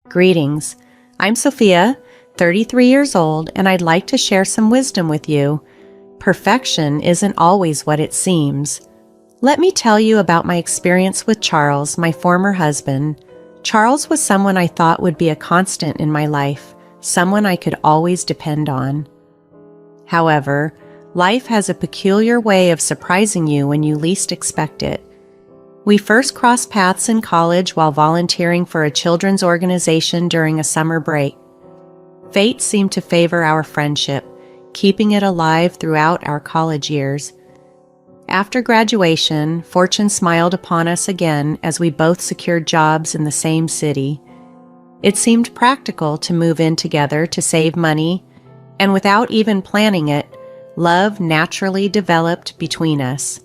Greetings. I'm Sophia, 33 years old, and I'd like to share some wisdom with you. Perfection isn't always what it seems. Let me tell you about my experience with Charles, my former husband. Charles was someone I thought would be a constant in my life, someone I could always depend on. However, life has a peculiar way of surprising you when you least expect it. We first crossed paths in college while volunteering for a children's organization during a summer break. Fate seemed to favor our friendship, keeping it alive throughout our college years. After graduation, fortune smiled upon us again as we both secured jobs in the same city. It seemed practical to move in together to save money, and without even planning it, love naturally developed between us.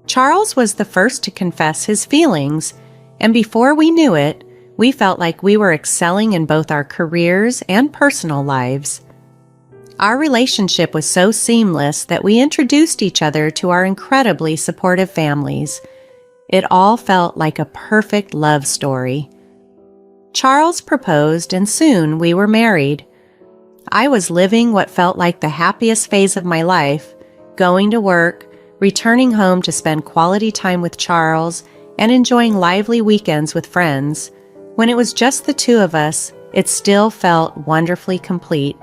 Charles was the first to confess his feelings, and before we knew it, we felt like we were excelling in both our careers and personal lives. Our relationship was so seamless that we introduced each other to our incredibly supportive families. It all felt like a perfect love story. Charles proposed, and soon we were married. I was living what felt like the happiest phase of my life, going to work, returning home to spend quality time with Charles, and enjoying lively weekends with friends. When it was just the two of us, it still felt wonderfully complete.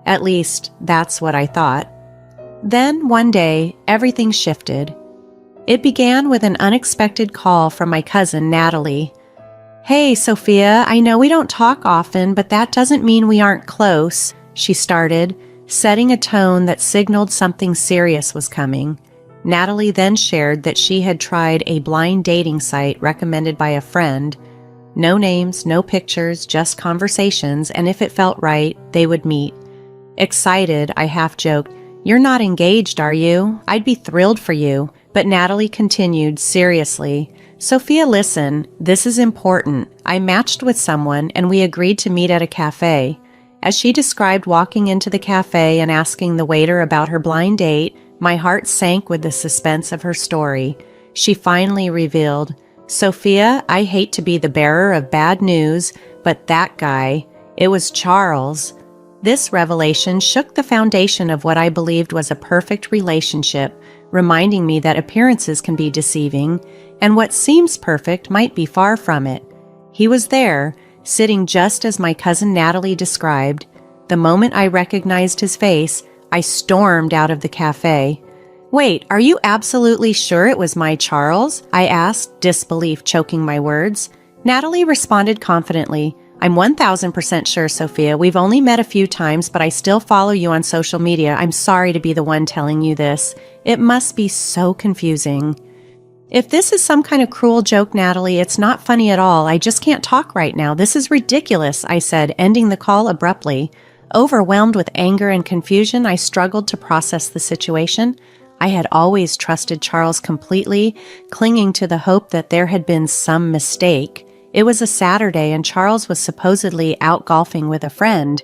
At least, that's what I thought. Then, one day, everything shifted. It began with an unexpected call from my cousin, Natalie. "Hey, Sophia, I know we don't talk often, but that doesn't mean we aren't close," she started, setting a tone that signaled something serious was coming. Natalie then shared that she had tried a blind dating site recommended by a friend. No names, no pictures, just conversations, and if it felt right, they would meet. Excited, I half joked, "You're not engaged, are you? I'd be thrilled for you." But Natalie continued seriously, "Sophia, listen, this is important. I matched with someone and we agreed to meet at a cafe." As she described walking into the cafe and asking the waiter about her blind date, my heart sank with the suspense of her story. She finally revealed, "Sophia, I hate to be the bearer of bad news, but that guy, it was Charles." This revelation shook the foundation of what I believed was a perfect relationship, reminding me that appearances can be deceiving, and what seems perfect might be far from it. He was there, sitting just as my cousin Natalie described. The moment I recognized his face, I stormed out of the cafe. "Wait, are you absolutely sure it was my Charles?" I asked, disbelief choking my words. Natalie responded confidently, "I'm 1000% sure, Sophia. We've only met a few times, but I still follow you on social media. I'm sorry to be the one telling you this. It must be so confusing." "If this is some kind of cruel joke, Natalie, it's not funny at all. I just can't talk right now. This is ridiculous," I said, ending the call abruptly. Overwhelmed with anger and confusion, I struggled to process the situation. I had always trusted Charles completely, clinging to the hope that there had been some mistake. It was a Saturday and Charles was supposedly out golfing with a friend.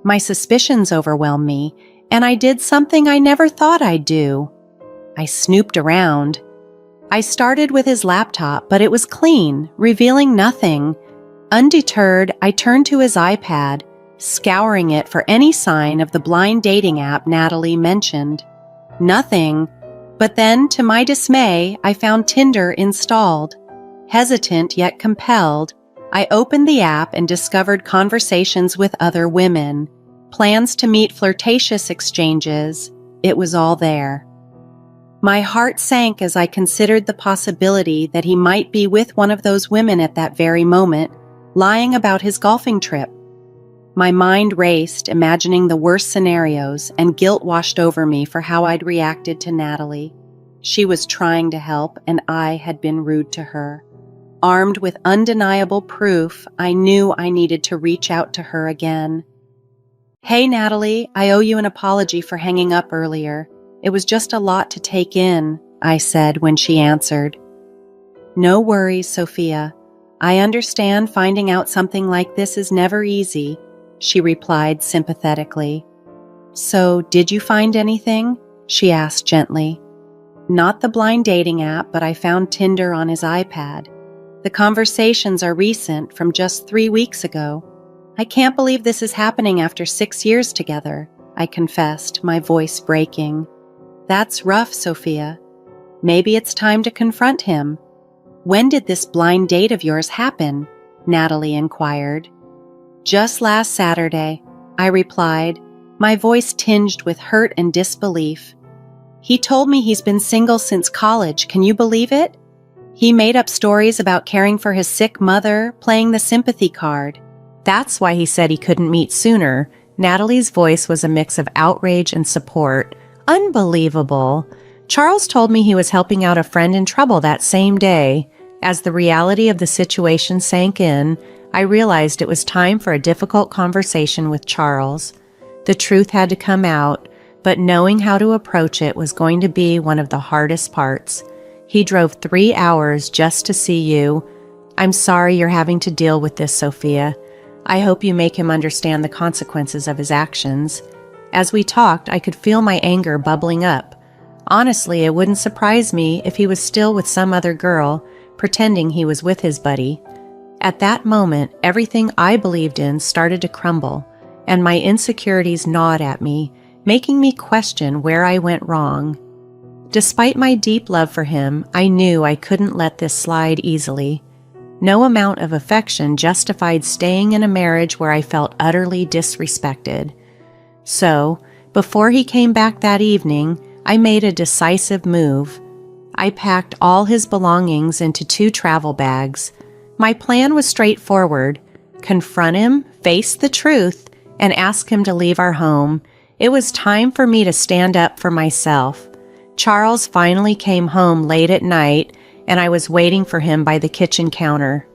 My suspicions overwhelmed me, and I did something I never thought I'd do. I snooped around. I started with his laptop, but it was clean, revealing nothing. Undeterred, I turned to his iPad, scouring it for any sign of the blind dating app Natalie mentioned. Nothing. But then, to my dismay, I found Tinder installed. Hesitant yet compelled, I opened the app and discovered conversations with other women, plans to meet, flirtatious exchanges. It was all there. My heart sank as I considered the possibility that he might be with one of those women at that very moment, lying about his golfing trip. My mind raced, imagining the worst scenarios, and guilt washed over me for how I'd reacted to Natalie. She was trying to help, and I had been rude to her. Armed with undeniable proof, I knew I needed to reach out to her again. "Hey, Natalie, I owe you an apology for hanging up earlier. It was just a lot to take in," I said when she answered. "No worries, Sophia. I understand finding out something like this is never easy," she replied sympathetically. "So, did you find anything?" she asked gently. "Not the blind dating app, but I found Tinder on his iPad." The conversations are recent, from just 3 weeks ago. I can't believe this is happening after 6 years together, I confessed, my voice breaking. That's rough, Sophia. Maybe it's time to confront him. When did this blind date of yours happen? Natalie inquired. Just last Saturday, I replied, my voice tinged with hurt and disbelief. He told me he's been single since college. Can you believe it? He made up stories about caring for his sick mother, playing the sympathy card. That's why he said he couldn't meet sooner. Natalie's voice was a mix of outrage and support. Unbelievable. Charles told me he was helping out a friend in trouble that same day. As the reality of the situation sank in, I realized it was time for a difficult conversation with Charles. The truth had to come out, but knowing how to approach it was going to be one of the hardest parts. He drove 3 hours just to see you. I'm sorry you're having to deal with this, Sophia. I hope you make him understand the consequences of his actions. As we talked, I could feel my anger bubbling up. Honestly, it wouldn't surprise me if he was still with some other girl, pretending he was with his buddy. At that moment, everything I believed in started to crumble, and my insecurities gnawed at me, making me question where I went wrong. Despite my deep love for him, I knew I couldn't let this slide easily. No amount of affection justified staying in a marriage where I felt utterly disrespected. So, before he came back that evening, I made a decisive move. I packed all his belongings into 2 travel bags. My plan was straightforward: confront him, face the truth, and ask him to leave our home. It was time for me to stand up for myself. Charles finally came home late at night, and I was waiting for him by the kitchen counter.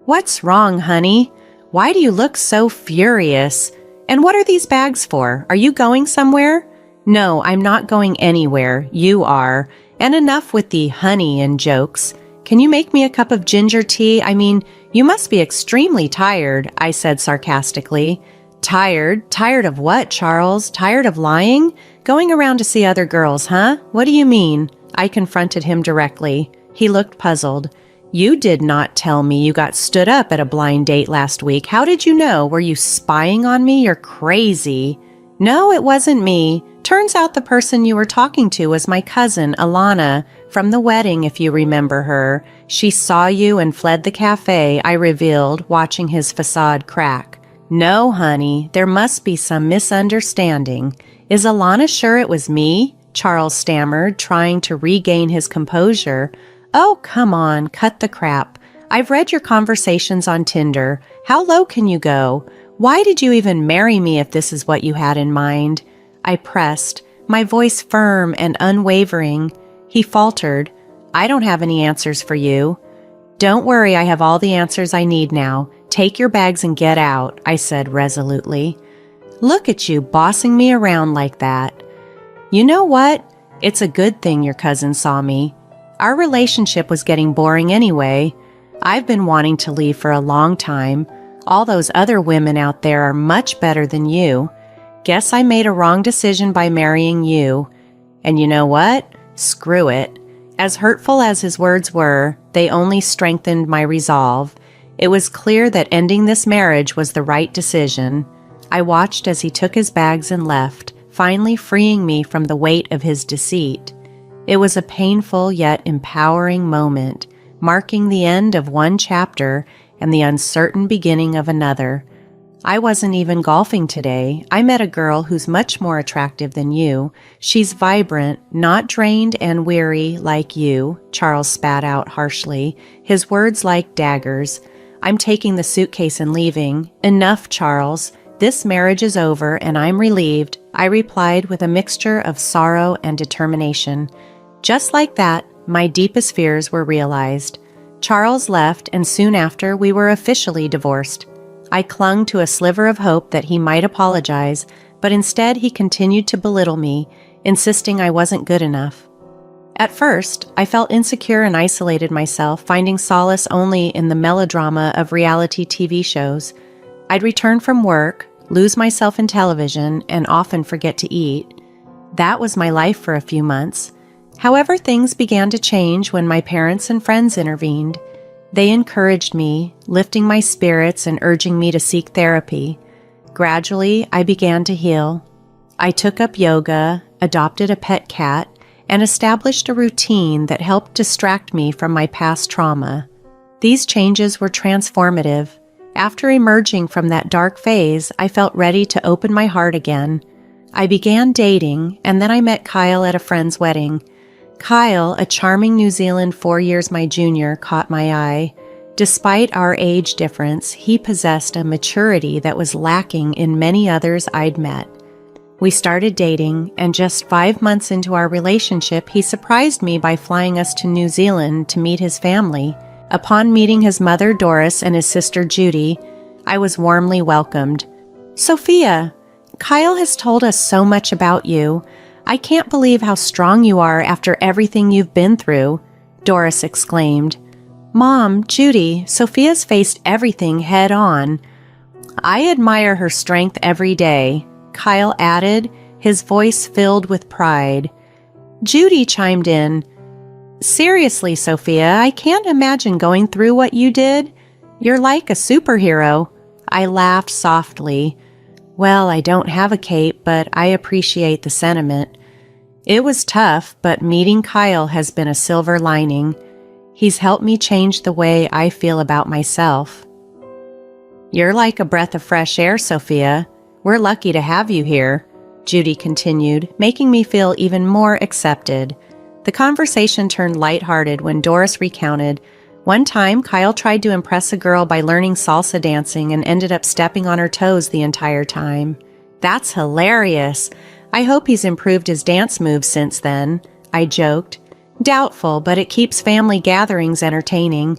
What's wrong, honey? Why do you look so furious? And what are these bags for? Are you going somewhere? No, I'm not going anywhere. You are. And enough with the honey and jokes. Can you make me a cup of ginger tea? I mean, you must be extremely tired, I said sarcastically. Tired? Tired of what, Charles? Tired of lying? Going around to see other girls, huh? What do you mean? I confronted him directly. He looked puzzled. You did not tell me you got stood up at a blind date last week. How did you know? Were you spying on me? You're crazy. No, it wasn't me. Turns out the person you were talking to was my cousin, Alana, from the wedding, if you remember her. She saw you and fled the cafe, I revealed, watching his facade crack. No, honey, there must be some misunderstanding. Is Alana sure it was me? Charles stammered, trying to regain his composure. Oh, come on, cut the crap. I've read your conversations on Tinder. How low can you go? Why did you even marry me if this is what you had in mind? I pressed, my voice firm and unwavering. He faltered. I don't have any answers for you. Don't worry, I have all the answers I need now. Take your bags and get out, I said resolutely. Look at you bossing me around like that. You know what? It's a good thing your cousin saw me. Our relationship was getting boring anyway. I've been wanting to leave for a long time. All those other women out there are much better than you. Guess I made a wrong decision by marrying you. And you know what? Screw it. As hurtful as his words were, they only strengthened my resolve. It was clear that ending this marriage was the right decision. I watched as he took his bags and left, finally freeing me from the weight of his deceit. It was a painful yet empowering moment, marking the end of one chapter and the uncertain beginning of another. I wasn't even golfing today. I met a girl who's much more attractive than you. She's vibrant, not drained and weary like you, Charles spat out harshly, his words like daggers. I'm taking the suitcase and leaving. Enough, Charles. This marriage is over and I'm relieved, I replied with a mixture of sorrow and determination. Just like that, my deepest fears were realized. Charles left, and soon after, we were officially divorced. I clung to a sliver of hope that he might apologize, but instead he continued to belittle me, insisting I wasn't good enough. At first, I felt insecure and isolated myself, finding solace only in the melodrama of reality TV shows. I'd return from work, lose myself in television, and often forget to eat. That was my life for a few months. However, things began to change when my parents and friends intervened. They encouraged me, lifting my spirits and urging me to seek therapy. Gradually, I began to heal. I took up yoga, adopted a pet cat, and established a routine that helped distract me from my past trauma. These changes were transformative. After emerging from that dark phase, I felt ready to open my heart again. I began dating, and then I met Kyle at a friend's wedding. Kyle, a charming New Zealand 4 years my junior, caught my eye. Despite our age difference, he possessed a maturity that was lacking in many others I'd met. We started dating, and just 5 months into our relationship, he surprised me by flying us to New Zealand to meet his family. Upon meeting his mother, Doris, and his sister, Judy, I was warmly welcomed. "Sophia, Kyle has told us so much about you. I can't believe how strong you are after everything you've been through," Doris exclaimed. "Mom, Judy, Sophia's faced everything head on." "I admire her strength every day," Kyle added, his voice filled with pride. Judy chimed in, "Seriously, Sophia, I can't imagine going through what you did. You're like a superhero." I laughed softly. "Well, I don't have a cape, but I appreciate the sentiment." It was tough, but meeting Kyle has been a silver lining. He's helped me change the way I feel about myself. "You're like a breath of fresh air, Sophia. We're lucky to have you here," Judy continued, making me feel even more accepted. The conversation turned lighthearted when Doris recounted, one time Kyle tried to impress a girl by learning salsa dancing and ended up stepping on her toes the entire time. "That's hilarious. I hope he's improved his dance moves since then," I joked. "Doubtful, but it keeps family gatherings entertaining.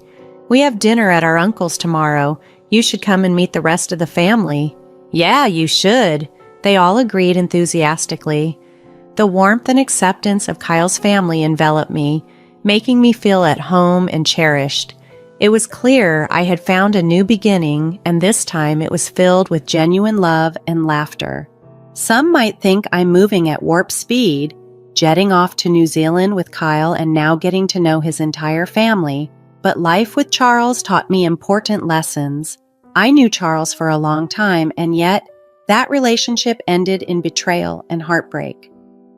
We have dinner at our uncle's tomorrow. You should come and meet the rest of the family." "Yeah, you should." They all agreed enthusiastically. The warmth and acceptance of Kyle's family enveloped me, making me feel at home and cherished. It was clear I had found a new beginning, and this time it was filled with genuine love and laughter. Some might think I'm moving at warp speed, jetting off to New Zealand with Kyle and now getting to know his entire family, but life with Charles taught me important lessons. I knew Charles for a long time, and yet that relationship ended in betrayal and heartbreak.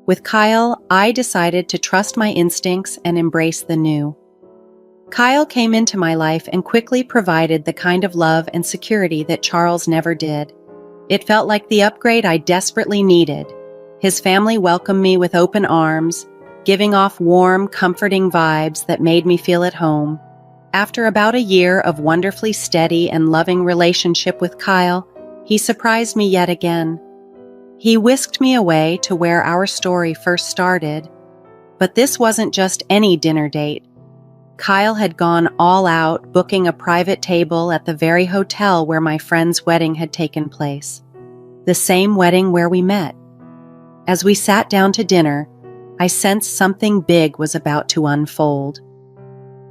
With Kyle, I decided to trust my instincts and embrace the new. Kyle came into my life and quickly provided the kind of love and security that Charles never did. It felt like the upgrade I desperately needed. His family welcomed me with open arms, giving off warm, comforting vibes that made me feel at home. After about a year of wonderfully steady and loving relationship with Kyle, he surprised me yet again. He whisked me away to where our story first started. But this wasn't just any dinner date. Kyle had gone all out, booking a private table at the very hotel where my friend's wedding had taken place. The same wedding where we met. As we sat down to dinner, I sensed something big was about to unfold.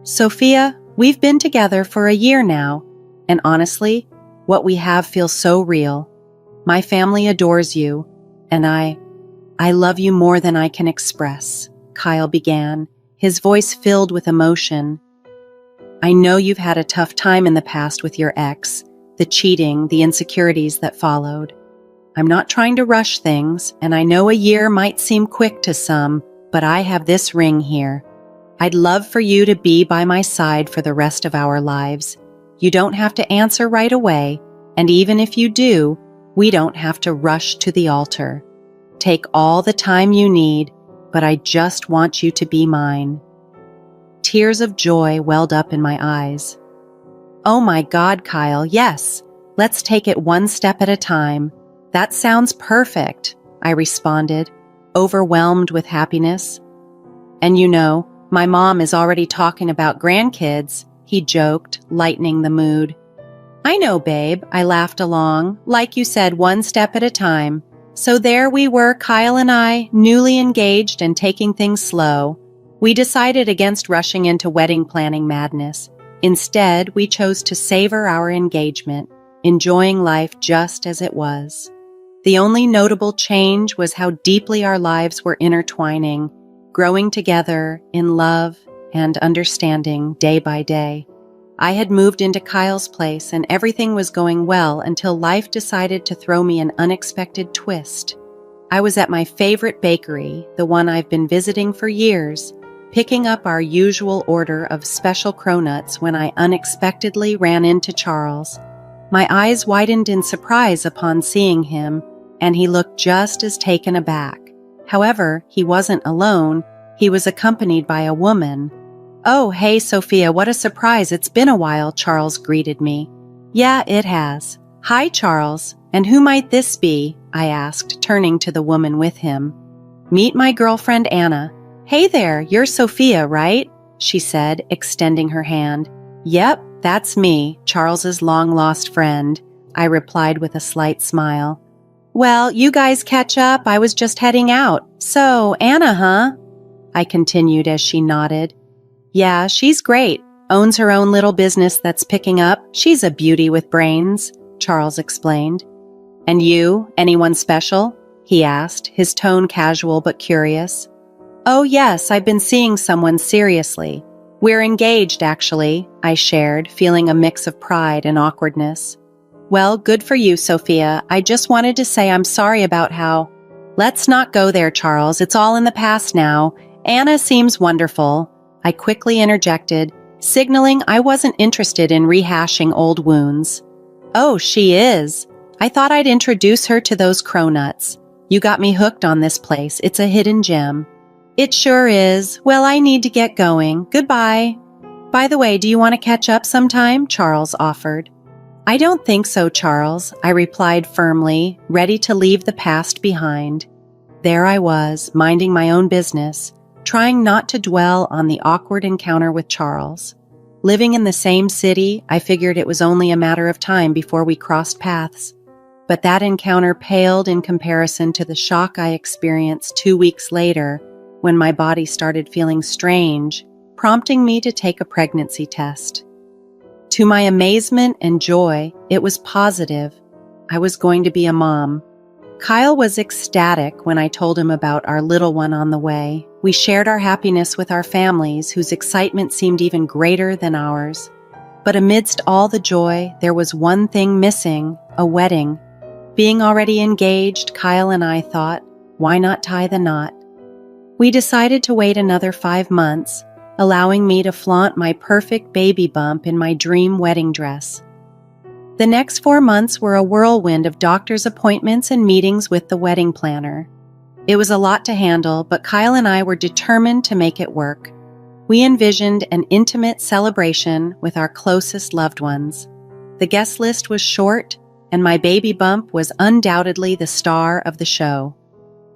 "Sophia, we've been together for a year now, and honestly, what we have feels so real. My family adores you, and I love you more than I can express," Kyle began, his voice filled with emotion. "I know you've had a tough time in the past with your ex, the cheating, the insecurities that followed. I'm not trying to rush things, and I know a year might seem quick to some, but I have this ring here. I'd love for you to be by my side for the rest of our lives. You don't have to answer right away, and even if you do, we don't have to rush to the altar. Take all the time you need, but I just want you to be mine." Tears of joy welled up in my eyes. "Oh my God, Kyle, yes. Let's take it one step at a time. That sounds perfect," I responded, overwhelmed with happiness. "And you know, my mom is already talking about grandkids," he joked, lightening the mood. "I know, babe," I laughed along. "Like you said, one step at a time." So there we were, Kyle and I, newly engaged and taking things slow. We decided against rushing into wedding planning madness. Instead, we chose to savor our engagement, enjoying life just as it was. The only notable change was how deeply our lives were intertwining, growing together in love and understanding day by day. I had moved into Kyle's place and everything was going well until life decided to throw me an unexpected twist. I was at my favorite bakery, the one I've been visiting for years, picking up our usual order of special cronuts when I unexpectedly ran into Charles. My eyes widened in surprise upon seeing him, and he looked just as taken aback. However, he wasn't alone. He was accompanied by a woman. "Oh, hey, Sophia, what a surprise. It's been a while," Charles greeted me. "Yeah, it has." "Hi, Charles. And who might this be?" I asked, turning to the woman with him. "Meet my girlfriend, Anna." "Hey there, you're Sophia, right?" she said, extending her hand. "Yep, that's me, Charles's long-lost friend," I replied with a slight smile. "Well, you guys catch up. I was just heading out. So, Anna, huh?" I continued as she nodded. "Yeah, she's great. Owns her own little business that's picking up. She's a beauty with brains," Charles explained. "And you, anyone special?" he asked, his tone casual but curious. "Oh yes, I've been seeing someone seriously. We're engaged, actually," I shared, feeling a mix of pride and awkwardness. "Well, good for you, Sophia. I just wanted to say I'm sorry about how—" "Let's not go there, Charles. It's all in the past now. Anna seems wonderful," I quickly interjected, signaling I wasn't interested in rehashing old wounds. "Oh, she is. I thought I'd introduce her to those cronuts. You got me hooked on this place. It's a hidden gem." "It sure is. Well, I need to get going. Goodbye." "By the way, do you want to catch up sometime?" Charles offered. "I don't think so, Charles," I replied firmly, ready to leave the past behind. There I was, minding my own business, trying not to dwell on the awkward encounter with Charles. Living in the same city, I figured it was only a matter of time before we crossed paths. But that encounter paled in comparison to the shock I experienced 2 weeks later when my body started feeling strange, prompting me to take a pregnancy test. To my amazement and joy, it was positive. I was going to be a mom. Kyle was ecstatic when I told him about our little one on the way. We shared our happiness with our families, whose excitement seemed even greater than ours. But amidst all the joy, there was one thing missing: a wedding. Being already engaged, Kyle and I thought, why not tie the knot? We decided to wait another 5 months, allowing me to flaunt my perfect baby bump in my dream wedding dress. The next 4 months were a whirlwind of doctor's appointments and meetings with the wedding planner. It was a lot to handle, but Kyle and I were determined to make it work. We envisioned an intimate celebration with our closest loved ones. The guest list was short, and my baby bump was undoubtedly the star of the show.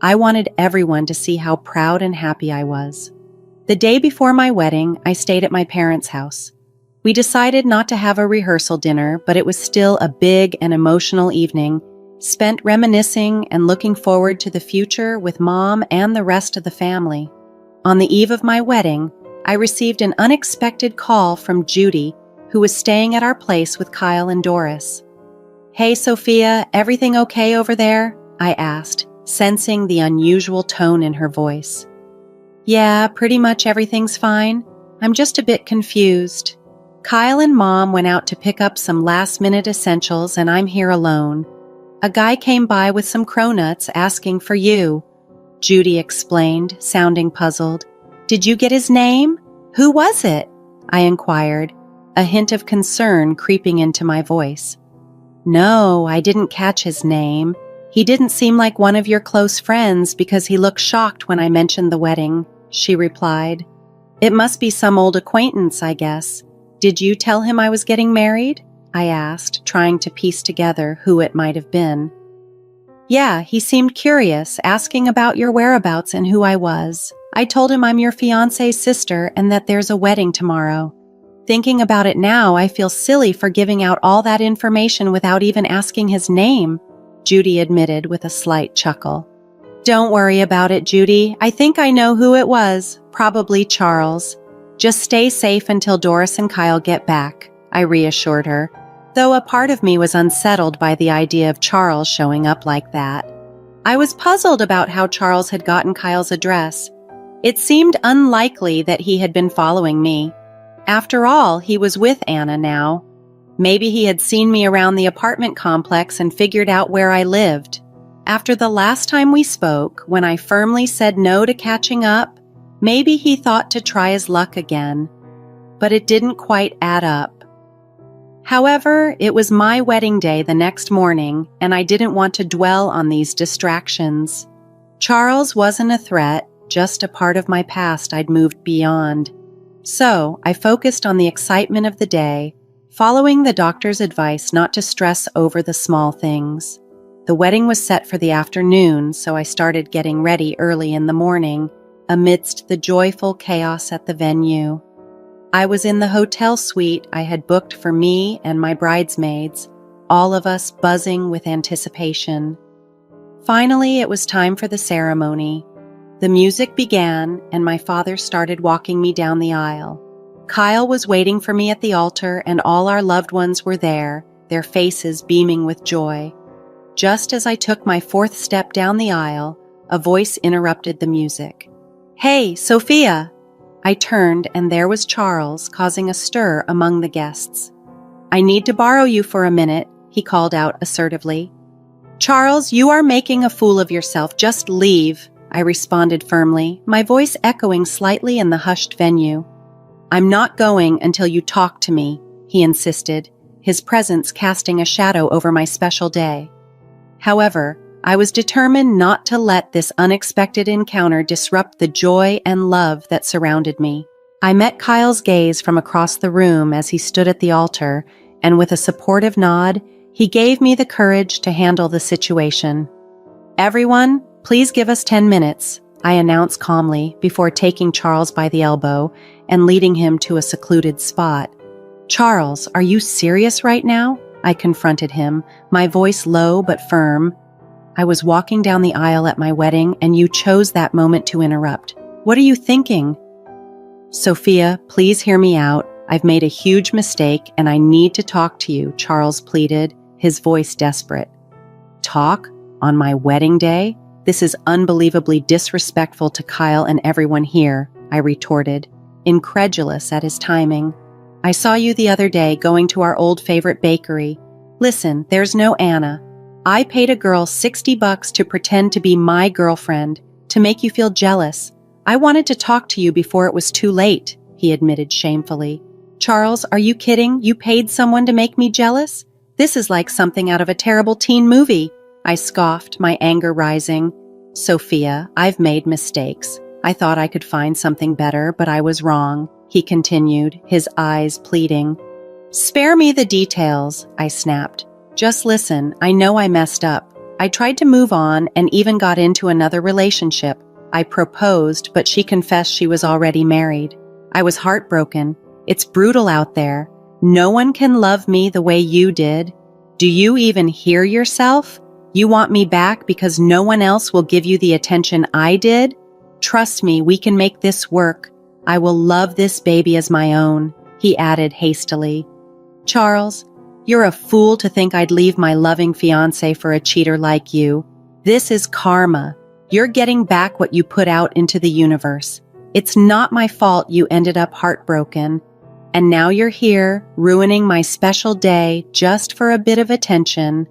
I wanted everyone to see how proud and happy I was. The day before my wedding, I stayed at my parents' house. We decided not to have a rehearsal dinner, but it was still a big and emotional evening, spent reminiscing and looking forward to the future with Mom and the rest of the family. On the eve of my wedding, I received an unexpected call from Judy, who was staying at our place with Kyle and Doris. "Hey, Sophia, everything okay over there?" I asked, sensing the unusual tone in her voice. "Yeah, pretty much everything's fine. I'm just a bit confused. Kyle and Mom went out to pick up some last-minute essentials and I'm here alone. A guy came by with some cronuts asking for you," Judy explained, sounding puzzled. "Did you get his name? Who was it?" I inquired, a hint of concern creeping into my voice. "No, I didn't catch his name. He didn't seem like one of your close friends because he looked shocked when I mentioned the wedding," she replied. "It must be some old acquaintance, I guess. Did you tell him I was getting married?" I asked, trying to piece together who it might have been. "Yeah, he seemed curious, asking about your whereabouts and who I was. I told him I'm your fiancé's sister and that there's a wedding tomorrow. Thinking about it now, I feel silly for giving out all that information without even asking his name," Judy admitted with a slight chuckle. "Don't worry about it, Judy. I think I know who it was. Probably Charles. Just stay safe until Doris and Kyle get back," I reassured her, though a part of me was unsettled by the idea of Charles showing up like that. I was puzzled about how Charles had gotten Kyle's address. It seemed unlikely that he had been following me. After all, he was with Anna now. Maybe he had seen me around the apartment complex and figured out where I lived. After the last time we spoke, when I firmly said no to catching up, maybe he thought to try his luck again. But it didn't quite add up. However, it was my wedding day the next morning, and I didn't want to dwell on these distractions. Charles wasn't a threat, just a part of my past I'd moved beyond. So, I focused on the excitement of the day, following the doctor's advice not to stress over the small things. The wedding was set for the afternoon, so I started getting ready early in the morning, amidst the joyful chaos at the venue. I was in the hotel suite I had booked for me and my bridesmaids, all of us buzzing with anticipation. Finally, it was time for the ceremony. The music began, and my father started walking me down the aisle. Kyle was waiting for me at the altar, and all our loved ones were there, their faces beaming with joy. Just as I took my fourth step down the aisle, a voice interrupted the music. "Hey, Sophia!" I turned, and there was Charles, causing a stir among the guests. "I need to borrow you for a minute," he called out assertively. "Charles, you are making a fool of yourself. Just leave," I responded firmly, my voice echoing slightly in the hushed venue. "I'm not going until you talk to me," he insisted, his presence casting a shadow over my special day. However, I was determined not to let this unexpected encounter disrupt the joy and love that surrounded me. I met Kyle's gaze from across the room as he stood at the altar, and with a supportive nod, he gave me the courage to handle the situation. "Everyone, please give us 10 minutes, I announced calmly before taking Charles by the elbow and leading him to a secluded spot. "Charles, are you serious right now?" I confronted him, my voice low but firm. "I was walking down the aisle at my wedding, and you chose that moment to interrupt. What are you thinking?" "Sophia, please hear me out. I've made a huge mistake, and I need to talk to you," Charles pleaded, his voice desperate. "Talk? On my wedding day? This is unbelievably disrespectful to Kyle and everyone here," I retorted, incredulous at his timing. "I saw you the other day going to our old favorite bakery. Listen, there's no Anna. I paid a girl $60 to pretend to be my girlfriend, to make you feel jealous. I wanted to talk to you before it was too late," he admitted shamefully. "Charles, are you kidding? You paid someone to make me jealous? This is like something out of a terrible teen movie," I scoffed, my anger rising. "Sophia, I've made mistakes. I thought I could find something better, but I was wrong," he continued, his eyes pleading. "Spare me the details," I snapped. "Just listen, I know I messed up. I tried to move on and even got into another relationship. I proposed, but she confessed she was already married. I was heartbroken. It's brutal out there. No one can love me the way you did. Do you even hear yourself? You want me back because no one else will give you the attention I did? Trust me, we can make this work. I will love this baby as my own," he added hastily. "Charles, you're a fool to think I'd leave my loving fiancé for a cheater like you. This is karma. You're getting back what you put out into the universe. It's not my fault you ended up heartbroken. And now you're here, ruining my special day just for a bit of attention.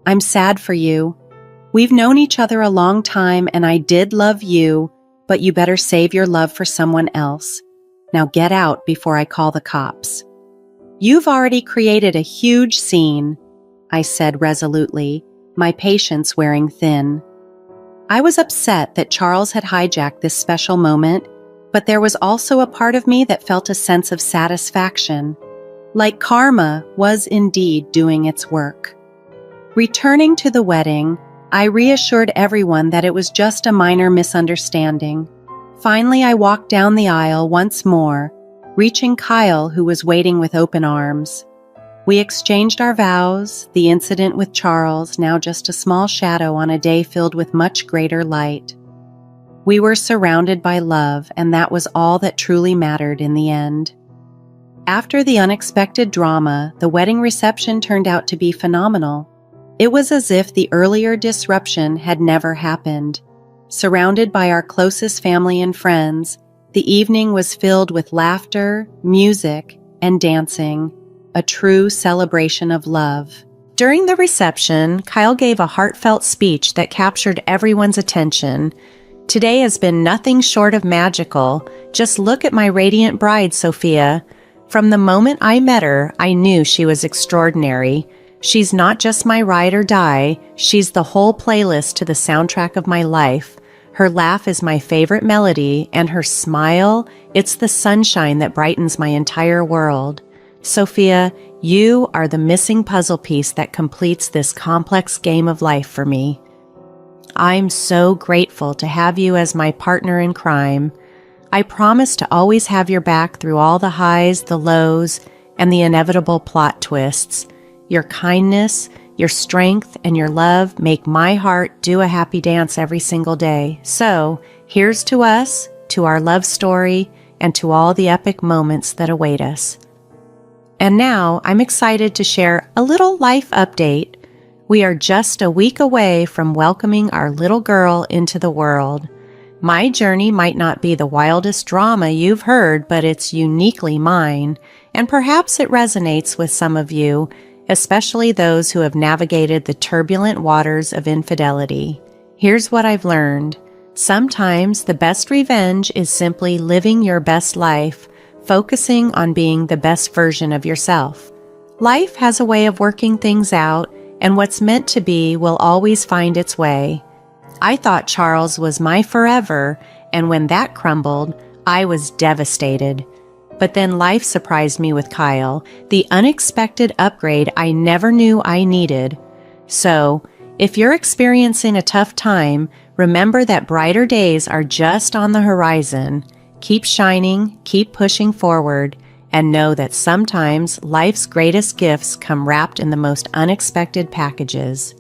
I'm sad for you. We've known each other a long time, and I did love you, but you better save your love for someone else. Now get out before I call the cops." "You've already created a huge scene," I said resolutely, my patience wearing thin. I was upset that Charles had hijacked this special moment, but there was also a part of me that felt a sense of satisfaction, like karma was indeed doing its work. Returning to the wedding, I reassured everyone that it was just a minor misunderstanding. Finally, I walked down the aisle once more, reaching Kyle, who was waiting with open arms. We exchanged our vows, the incident with Charles now just a small shadow on a day filled with much greater light. We were surrounded by love, and that was all that truly mattered in the end. After the unexpected drama, the wedding reception turned out to be phenomenal. It was as if the earlier disruption had never happened. Surrounded by our closest family and friends, The evening was filled with laughter, music, and dancing, a true celebration of love. During the reception, Kyle gave a heartfelt speech that captured everyone's attention. Today has been nothing short of magical. Just look at my radiant bride, Sophia. From the moment I met her, I knew she was extraordinary. She's not just my ride or die, she's the whole playlist to the soundtrack of my life. Her laugh is my favorite melody, and her smile, it's the sunshine that brightens my entire world. Sophia, you are the missing puzzle piece that completes this complex game of life for me. I'm so grateful to have you as my partner in crime. I promise to always have your back through all the highs, the lows, and the inevitable plot twists. Your kindness, your strength, and your love make my heart do a happy dance every single day. So, here's to us, to our love story, and to all the epic moments that await us. And now, I'm excited to share a little life update. We are just a week away from welcoming our little girl into the world. My journey might not be the wildest drama you've heard, but it's uniquely mine, and perhaps it resonates with some of you, especially those who have navigated the turbulent waters of infidelity. Here's what I've learned. Sometimes the best revenge is simply living your best life, focusing on being the best version of yourself. Life has a way of working things out, and what's meant to be will always find its way. I thought Charles was my forever, and when that crumbled, I was devastated. But then life surprised me with Kyle, the unexpected upgrade I never knew I needed. So, if you're experiencing a tough time, remember that brighter days are just on the horizon. Keep shining, keep pushing forward, and know that sometimes life's greatest gifts come wrapped in the most unexpected packages.